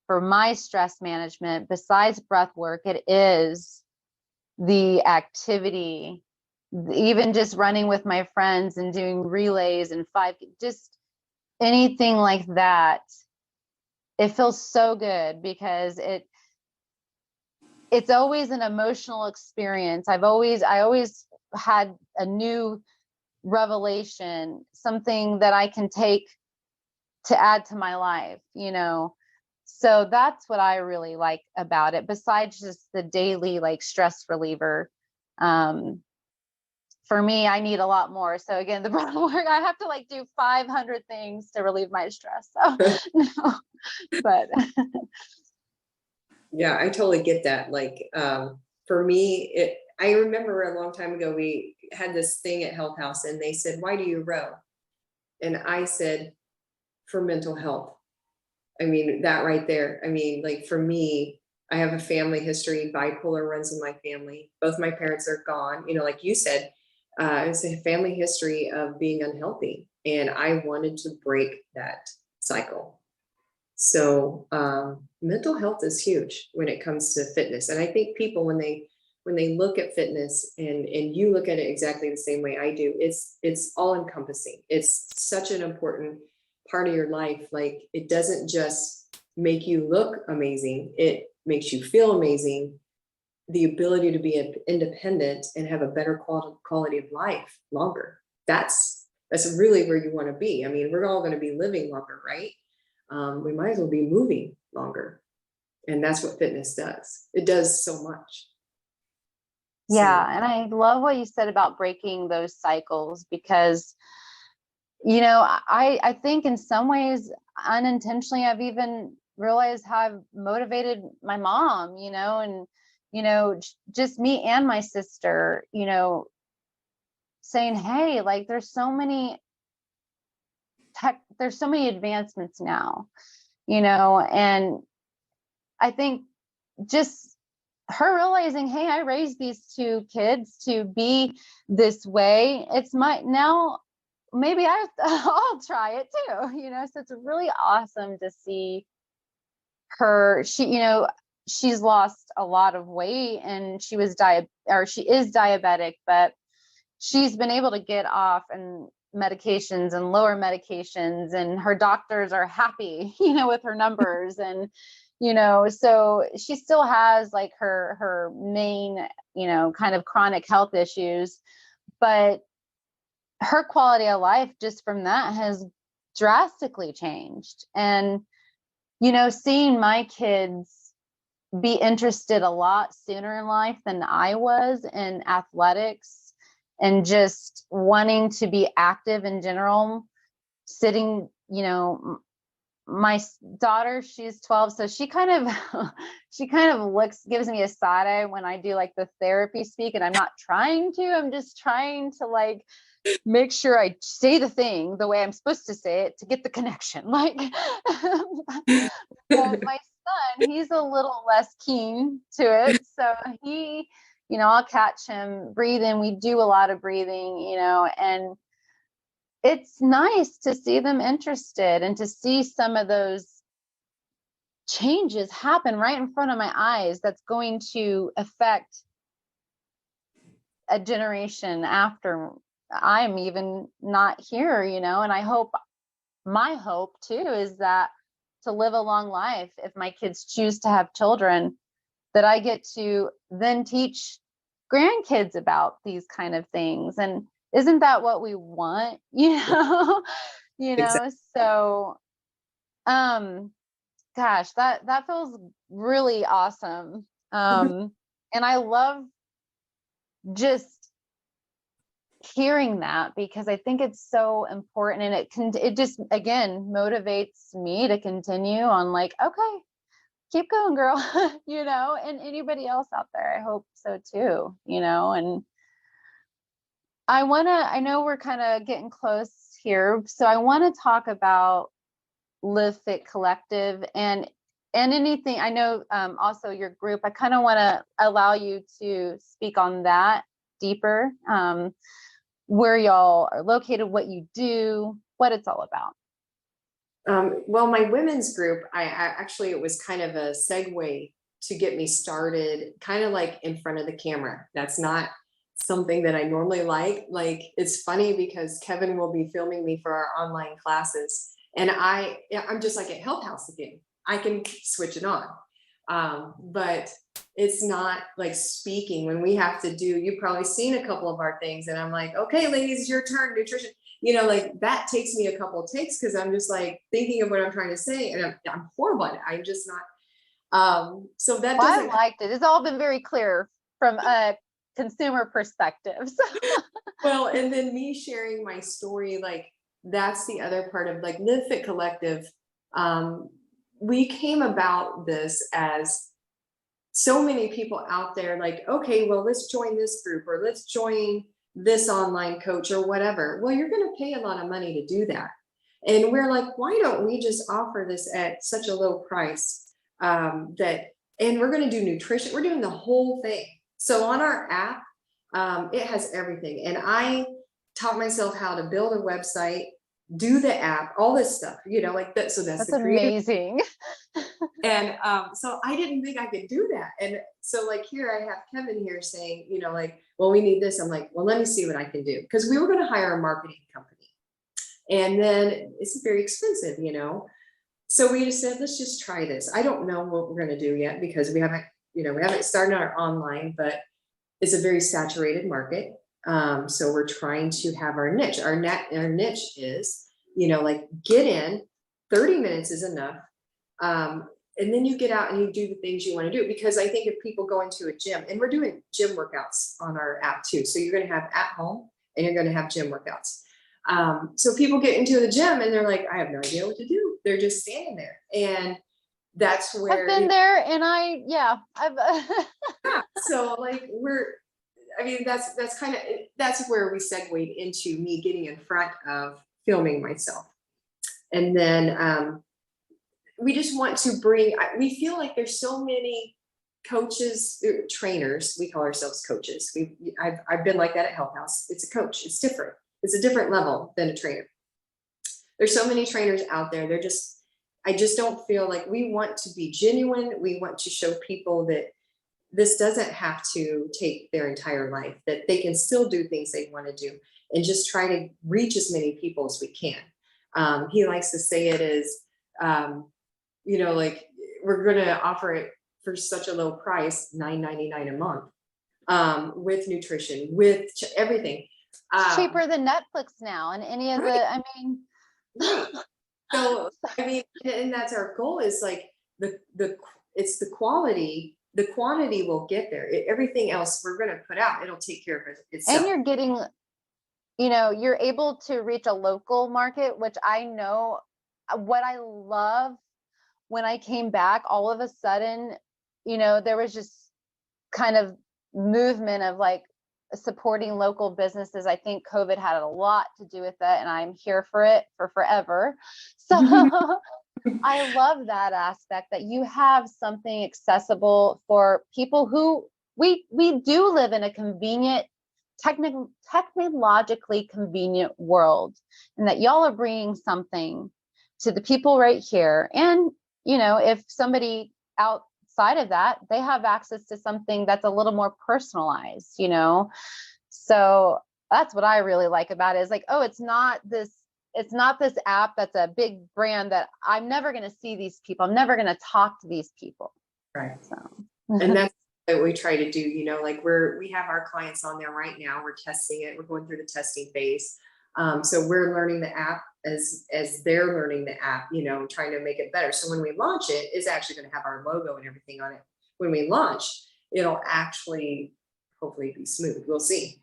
for my stress management, besides breath work, it is the activity, even just running with my friends and doing relays and just anything like that. It feels so good because it's always an emotional experience. I always had a new revelation, something that I can take to add to my life, So that's what I really like about it, besides just the daily stress reliever. For me, I need a lot more. So again, the breath work, I have to do 500 things to relieve my stress. So no, but Yeah, I totally get that. For me, I remember a long time ago, we had this thing at Health House and they said, why do you row? And I said, for mental health. I mean, that right there. I mean, for me, I have a family history, bipolar runs in my family. Both my parents are gone. Like you said, it's a family history of being unhealthy. And I wanted to break that cycle. So mental health is huge when it comes to fitness. And I think people, when they look at fitness, and you look at it exactly the same way I do, it's all encompassing. It's such an important part of your life. It doesn't just make you look amazing, it makes you feel amazing. The ability to be independent and have a better quality of life longer. That's really where you want to be. I mean, we're all going to be living longer, right? We might as well be moving longer. And that's what fitness does. It does so much. Yeah. And I love what you said about breaking those cycles, because, I think in some ways, unintentionally, I've even realized how I've motivated my mom, and, just me and my sister, saying, hey, there's so many advancements now, and I think just her realizing, hey, I raised these two kids to be this way. It's now maybe I'll try it too, so it's really awesome to see her. She's lost a lot of weight, and she is diabetic, but she's been able to get off and medications and lower medications, and her doctors are happy, with her numbers. And, so she still has her main, kind of chronic health issues, but her quality of life just from that has drastically changed. And, seeing my kids be interested a lot sooner in life than I was in athletics, and just wanting to be active in general, sitting, my daughter, she's 12. So she kind of gives me a side eye when I do the therapy speak, and I'm not trying to, I'm just trying to make sure I say the thing the way I'm supposed to say it to get the connection. Well, my son, he's a little less keen to it. So he, I'll catch him breathing. We do a lot of breathing, and it's nice to see them interested and to see some of those changes happen right in front of my eyes. That's going to affect a generation after I'm even not here, and my hope too is that to live a long life, if my kids choose to have children, that I get to then teach grandkids about these kind of things. And isn't that what we want? You know, Exactly. so, gosh, that feels really awesome. And I love just hearing that, because I think it's so important, and it just again motivates me to continue on, like, okay, keep going, girl. And anybody else out there, I hope so too. And I know we're kind of getting close here, so I want to talk about Live Fit Collective and anything. I know also your group. I kind of want to allow you to speak on that deeper, where y'all are located, what you do, what it's all about. Well, my women's group, I actually, it was kind of a segue to get me started, kind of like in front of the camera. That's not something that I normally like. Like, it's funny because Kevin will be filming me for our online classes, and I'm just like at Health House again. I can switch it on. But it's not like speaking when we have to do, you've probably seen a couple of our things, and I'm like, okay, ladies, it's your turn, nutrition. Like that takes me a couple of takes, because I'm just like thinking of what I'm trying to say, and I'm horrible at it. I'm just not. So that doesn't. I liked it. It's all been very clear from a consumer perspective. Well, and then me sharing my story, like that's the other part of like Live Fit Collective. We came about this as so many people out there, like, okay, well, let's join this group, or let's join this online coach or whatever. Well, you're going to pay a lot of money to do that. And we're like, why don't we just offer this at such a low price, and we're going to do nutrition. We're doing the whole thing. So on our app, it has everything. And I taught myself how to build a website, do the app, all this stuff, like that. So that's the creative. Amazing. And so I didn't think I could do that. And so like here I have Kevin here saying, like, well, we need this. I'm like, well, let me see what I can do. Because we were going to hire a marketing company. And then it's very expensive, So we just said, let's just try this. I don't know what we're going to do yet, because we haven't started our online, but it's a very saturated market. So we're trying to have our niche. Our niche is, like, get in, 30 minutes is enough. And then you get out and you do the things you want to do. Because I think if people go into a gym, and we're doing gym workouts on our app too. So you're going to have at home and you're going to have gym workouts. So people get into the gym and they're like, I have no idea what to do. They're just standing there. And that's where I've been there, and I've yeah. So like that's where we segued into me getting in front of filming myself. And then we just want to we feel like there's so many coaches, trainers. We call ourselves coaches. I've been like that at Health House. It's a coach. It's different. It's a different level than a trainer. There's so many trainers out there. I just don't feel like we want to be genuine. We want to show people that this doesn't have to take their entire life, that they can still do things they want to do, and just try to reach as many people as we can. He likes to say it as, like, we're going to offer it for such a low price, $9.99 a month, with nutrition, with everything. cheaper than Netflix now, and any of right. Right. So, and that's our goal, is like it's the quality, the quantity will get there. Everything else we're going to put out, it'll take care of itself. And you're getting, you're able to reach a local market, which I know what I love. When I came back, all of a sudden, there was just kind of movement of like supporting local businesses. I think COVID had a lot to do with it, and I'm here for it for forever. So I love that aspect, that you have something accessible for people who we do live in a convenient, technologically convenient world, and that y'all are bringing something to the people right here. And if somebody outside of that, they have access to something that's a little more personalized, so that's what I really like about it, is like, oh, it's not this app that's a big brand that I'm never going to see these people, I'm never going to talk to these people. Right. So And that we try to do, like we have our clients on there right now. We're testing it. We're going through the testing phase. So we're learning the app as they're learning the app, trying to make it better. So when we launch it, it's actually going to have our logo and everything on it. When we launch, it'll actually hopefully be smooth. We'll see.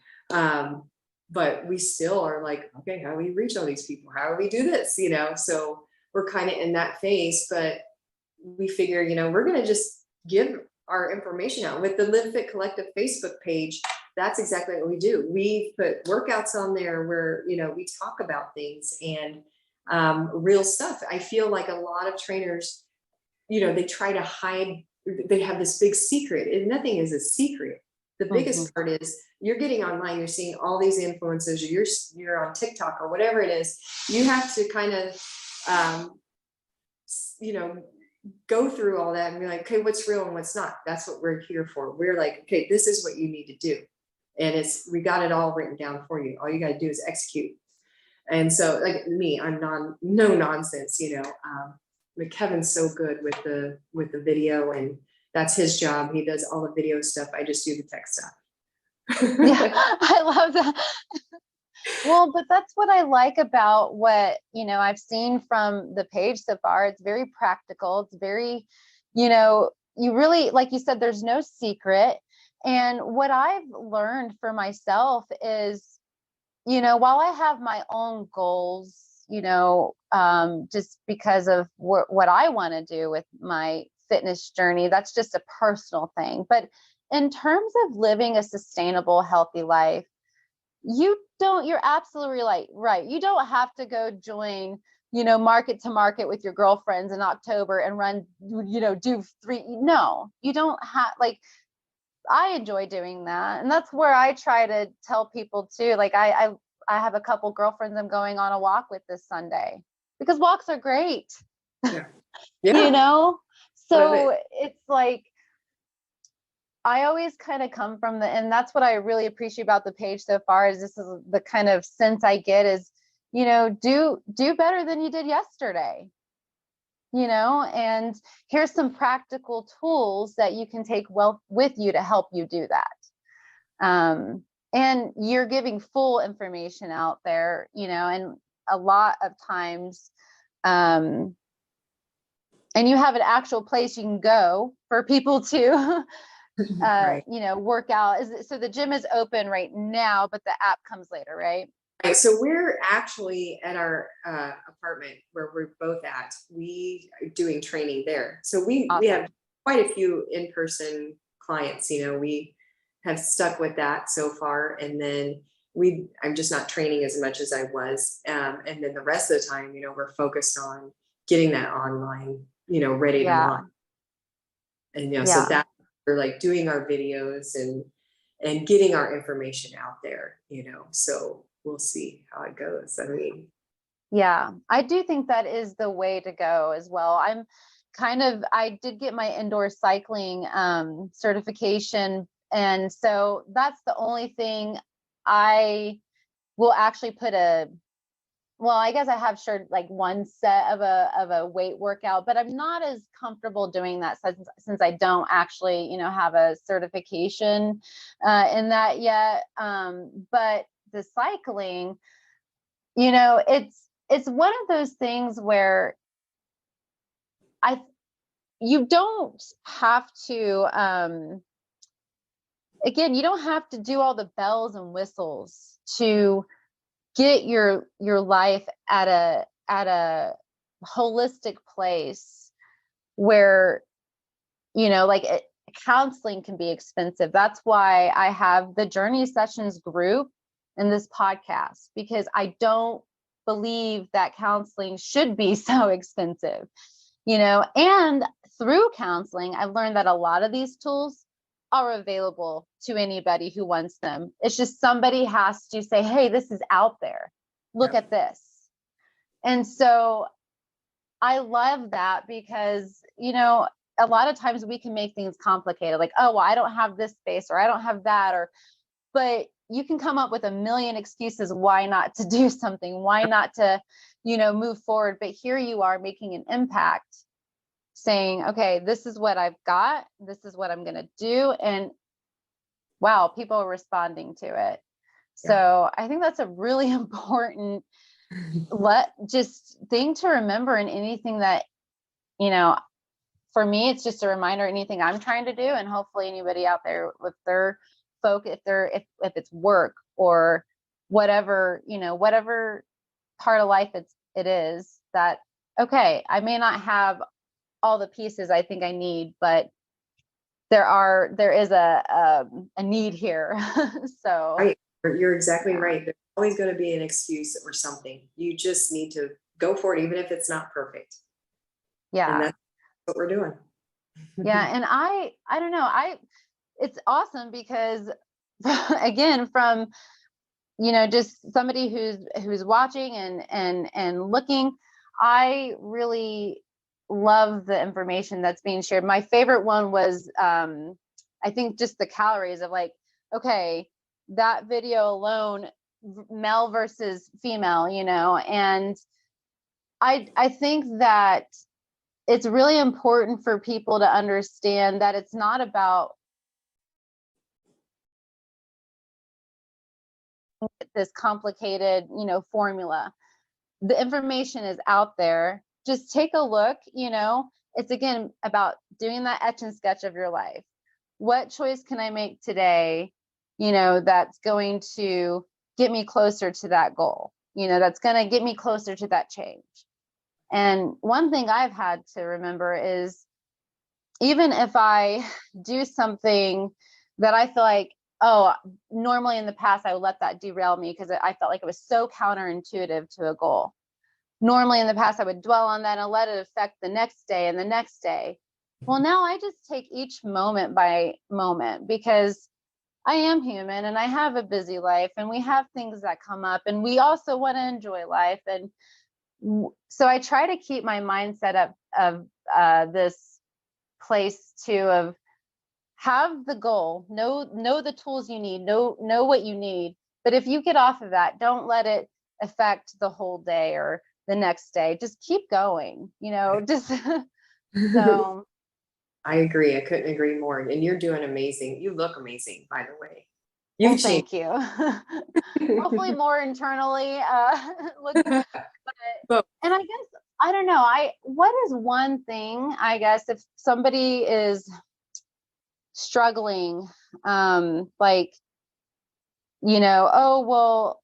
But we still are like, okay, how do we reach all these people? How do we do this? So we're kind of in that phase, but we figure, we're going to just give our information out with the Live Fit Collective Facebook page. That's exactly what we do. We put workouts on there where, we talk about things and real stuff. I feel like a lot of trainers, they try to hide, they have this big secret, and nothing is a secret. The biggest part is you're getting online, you're seeing all these influencers, you're on TikTok or whatever it is. You have to kind of, go through all that and be like, okay, what's real and what's not? That's what we're here for. We're like, okay, this is what you need to do. And we got it all written down for you. All you got to do is execute. And so like me, I'm no nonsense, but Kevin's so good with the video, and that's his job. He does all the video stuff. I just do the tech stuff. Yeah, I love that. Well, but that's what I like about what, I've seen from the page so far. It's very practical. It's very, you really, like you said, there's no secret. And what I've learned for myself is, while I have my own goals, just because of what I want to do with my fitness journey, that's just a personal thing. But in terms of living a sustainable, healthy life, you're absolutely right. You don't have to go join, market to market with your girlfriends in October and run, do 3. No, you don't have, I enjoy doing that. And that's where I try to tell people too. Like I have a couple girlfriends I'm going on a walk with this Sunday, because walks are great. Yeah. Yeah. So it's like, I always kind of come from and that's what I really appreciate about the page so far, is this is the kind of sense I get is, do better than you did yesterday, and here's some practical tools that you can take with you to help you do that. And you're giving full information out there, and a lot of times, and you have an actual place you can go for people to Right. work out. So the gym is open right now, but the app comes later, right? Right. So we're actually at our apartment where we're both at. We are doing training there. So we have quite a few in-person clients. We have stuck with that so far, and then I'm just not training as much as I was. And then the rest of the time, we're focused on getting that online, ready to launch. And so that we're like doing our videos and getting our information out there, so we'll see how it goes. Yeah, I do think that is the way to go as well. I did get my indoor cycling certification. And so that's the only thing I will actually I guess I have shared like one set of a weight workout, but I'm not as comfortable doing that since I don't actually, have a certification in that yet. But the cycling, it's one of those things where you don't have to, again, you don't have to do all the bells and whistles to get your life at a holistic place where, counseling can be expensive. That's why I have the Journey Sessions group in this podcast, because I don't believe that counseling should be so expensive, and through counseling, I've learned that a lot of these tools are available to anybody who wants them. It's just somebody has to say, hey, this is out there. Look at this. And so I love that because, a lot of times we can make things complicated, like, oh, well, I don't have this space or I don't have that, but you can come up with a million excuses why not to do something, why not to, move forward. But here you are making an impact. saying, okay, this is what I've got, this is what I'm going to do. And wow, people are responding to it. Yeah. So I think that's a really important just thing to remember in anything that, for me, it's just a reminder, anything I'm trying to do, and hopefully anybody out there with their focus, if it's work or whatever, whatever part of life it is, that, okay, I may not have all the pieces I think I need, but there is a need here. So Right. You're exactly yeah. right. There's always going to be an excuse or something. You just need to go for it, even if it's not perfect. And Yeah. that's what we're doing. Yeah. And I don't know, it's awesome because again, from, just somebody who's watching and looking, I really love the information that's being shared. My favorite one was, I think, just the calories of, like, okay, that video alone, male versus female, and I think that it's really important for people to understand that it's not about this complicated, formula. The information is out there. Just take a look. It's, again, about doing that etch and sketch of your life. What choice can I make today, that's going to get me closer to that goal, that's going to get me closer to that change. And one thing I've had to remember is, even if I do something that I feel like, oh, normally in the past I would let that derail me because I felt like it was so counterintuitive to a goal. Normally in the past I would dwell on that and let it affect the next day and the next day. Well, now I just take each moment by moment, because I am human and I have a busy life and we have things that come up and we also want to enjoy life. And so I try to keep my mindset up of this place too, of have the goal, know the tools you need, know what you need. But if you get off of that, don't let it affect the whole day or the next day. Just keep going, just so. I agree. I couldn't agree more. And you're doing amazing. You look amazing, by the way. Well, You've changed. thank you. Hopefully more internally, look, but, But and I guess, I don't know, what is one thing, I guess, if somebody is struggling, like, oh, well,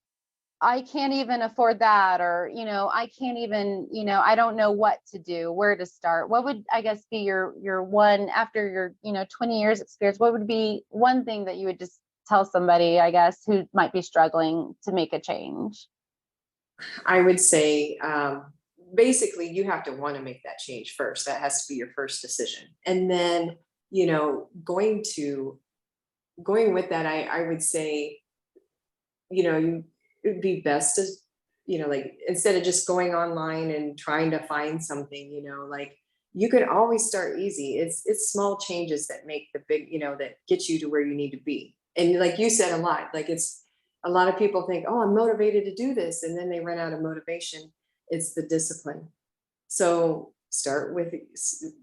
I can't even afford that, or, I can't even, I don't know what to do, where to start. What would, I guess, be your one, after your, 20 years experience, what would be one thing that you would just tell somebody, I guess, who might be struggling to make a change? I would say, basically, you have to want to make that change first. That has to be your first decision. And then, going with that, I would say, it would be best to, like, instead of just going online and trying to find something, like, you could always start easy. It's small changes that make the big, that get you to where you need to be. And like you said, a lot, like, it's a lot of people think, oh, I'm motivated to do this, and then they run out of motivation. It's the discipline. So start with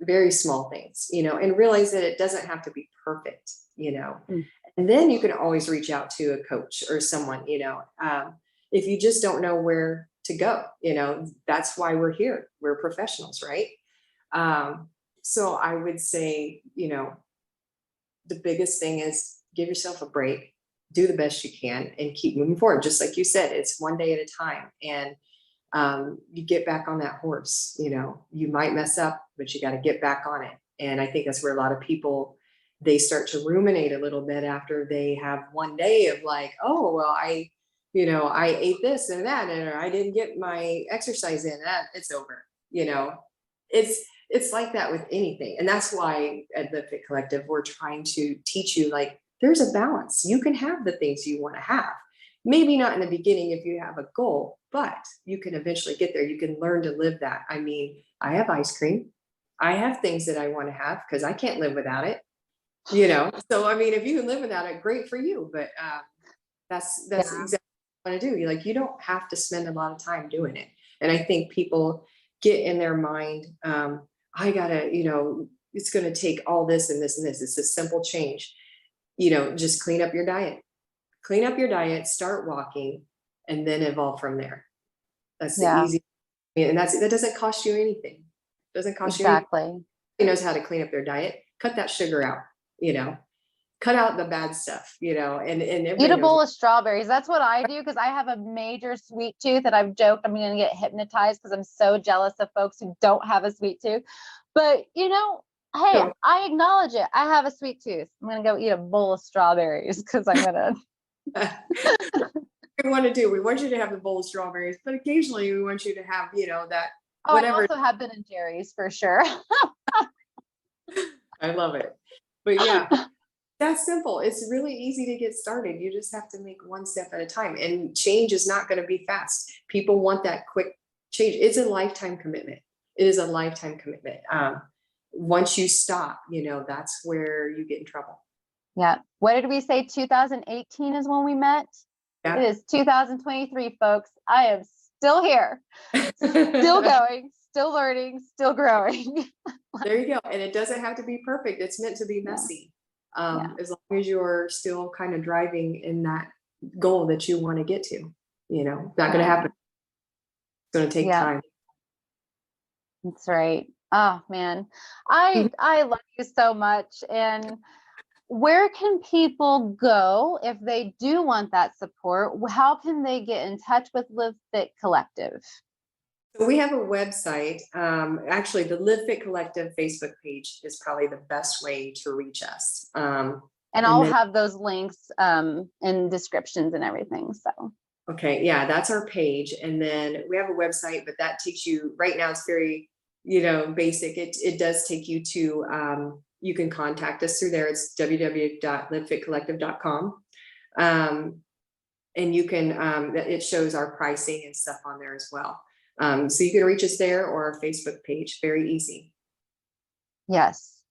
very small things, and realize that it doesn't have to be perfect, Mm. and then you can always reach out to a coach or someone, if you just don't know where to go, that's why we're here. We're professionals, right? So I would say, the biggest thing is give yourself a break, do the best you can, and keep moving forward. Just like you said, it's one day at a time. And you get back on that horse. You might mess up, but you got to get back on it. And I think that's where a lot of people, they start to ruminate a little bit after they have one day of, like, oh, well, I ate this and that, and or I didn't get my exercise in. That it's over. It's like that with anything. And that's why at the Fit Collective, we're trying to teach you, like, there's a balance. You can have the things you want to have. Maybe not in the beginning if you have a goal, but you can eventually get there. You can learn to live that. I mean, I have ice cream. I have things that I want to have because I can't live without it. So I mean, if you can live without it, great for you. But that's Yeah. exactly what I want to do. You don't have to spend a lot of time doing it. And I think people get in their mind, I gotta, it's going to take all this and this and this. It's a simple change. Just clean up your diet, start walking, and then evolve from there. That's the Yeah, easy. And that doesn't cost you anything. It doesn't cost you anything. exactly. He knows how to clean up their diet, cut that sugar out, cut out the bad stuff, and Eat everybody a knows. bowl of strawberries. That's what I do because I have a major sweet tooth that I've joked I'm going to get hypnotized because I'm so jealous of folks who don't have a sweet tooth. But hey, So, I acknowledge it. I have a sweet tooth. I'm going to go eat a bowl of strawberries because I'm going to. we want to do. We want you to have the bowl of strawberries, but occasionally we want you to have, that Oh, I whatever. also have Ben and Jerry's for sure. I love it. But yeah, that's simple. It's really easy to get started. You just have to make one step at a time. And change is not going to be fast. People want that quick change. It's a lifetime commitment. It is a lifetime commitment. Once you stop, that's where you get in trouble. Yeah. What did we say? 2018 is when we met. Yeah. It is 2023, folks. I am still here, still going, still learning, still growing. There you go. And it doesn't have to be perfect. It's meant to be messy. Yeah. As long as you're still kind of driving in that goal that you want to get to, not going to happen. It's going to take time. That's right. Oh man, I love you so much. And where can people go if they do want that support? How can they get in touch with Live Fit Collective? So we have a website. Actually, the Live Fit Collective Facebook page is probably the best way to reach us. And I'll have those links in descriptions and everything. So. Okay, yeah, that's our page. And then we have a website, but that takes you, right now it's very, basic. It does take you to, you can contact us through there. It's www.livefitcollective.com. And you can, it shows our pricing and stuff on there as well. So you can reach us there or our Facebook page. Very easy. Yes.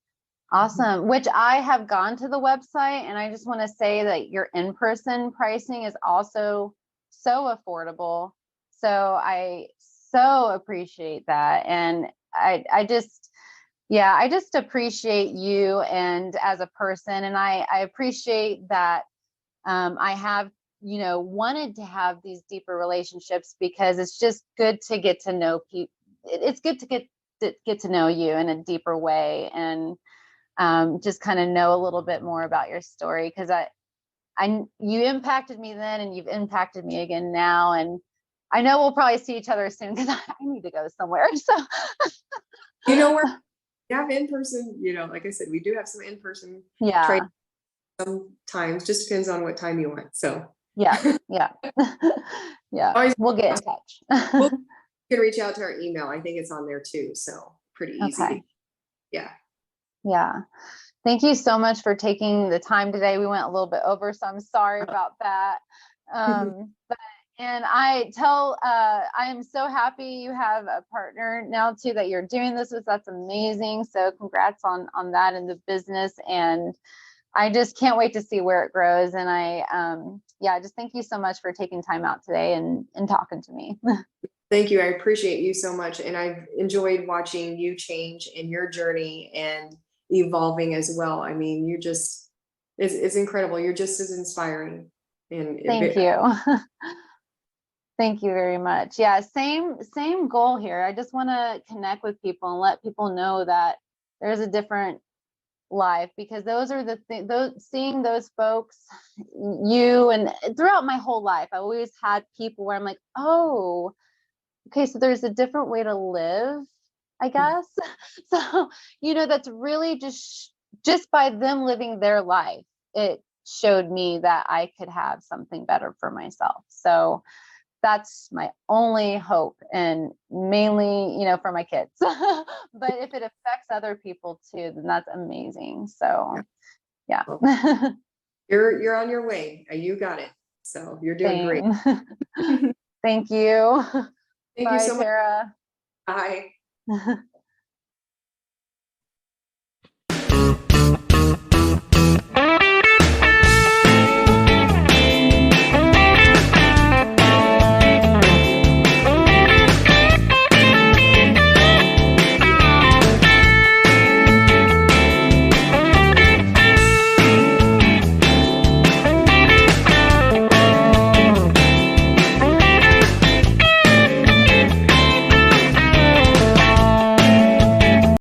Awesome. Which I have gone to the website, and I just want to say that your in-person pricing is also so affordable. So I so appreciate that. And I just appreciate you and as a person. And I appreciate that I have, wanted to have these deeper relationships because it's just good to get to know people. It's good to get to know you in a deeper way and just kind of know a little bit more about your story. Cause you impacted me then and you've impacted me again now. And I know we'll probably see each other soon because I need to go somewhere. So, where we have in-person, like I said, we do have some in-person training sometimes, just depends on what time you want. So yeah. Always, we'll get in touch. You can reach out to our email. I think it's on there too. So pretty easy. Okay. Yeah. Thank you so much for taking the time today. We went a little bit over, so I'm sorry about that. And I am so happy you have a partner now too, that you're doing this with. That's amazing. So congrats on that in the business. And I just can't wait to see where it grows. And just thank you so much for taking time out today and talking to me. Thank you. I appreciate you so much. And I've enjoyed watching you change in your journey and evolving as well. I mean, it's incredible. You're just as inspiring. And thank you. Thank you very much. Yeah, same goal here. I just want to connect with people and let people know that there's a different life, because those are seeing those folks, you, and throughout my whole life, I always had people where I'm like, oh, okay, so there's a different way to live, I guess. So, that's really just by them living their life, it showed me that I could have something better for myself. So that's my only hope, and mainly, for my kids. But if it affects other people too, then that's amazing. So yeah. You're on your way. You got it. So you're doing great. Thank you. Thank Bye, you so Tara. much. Bye.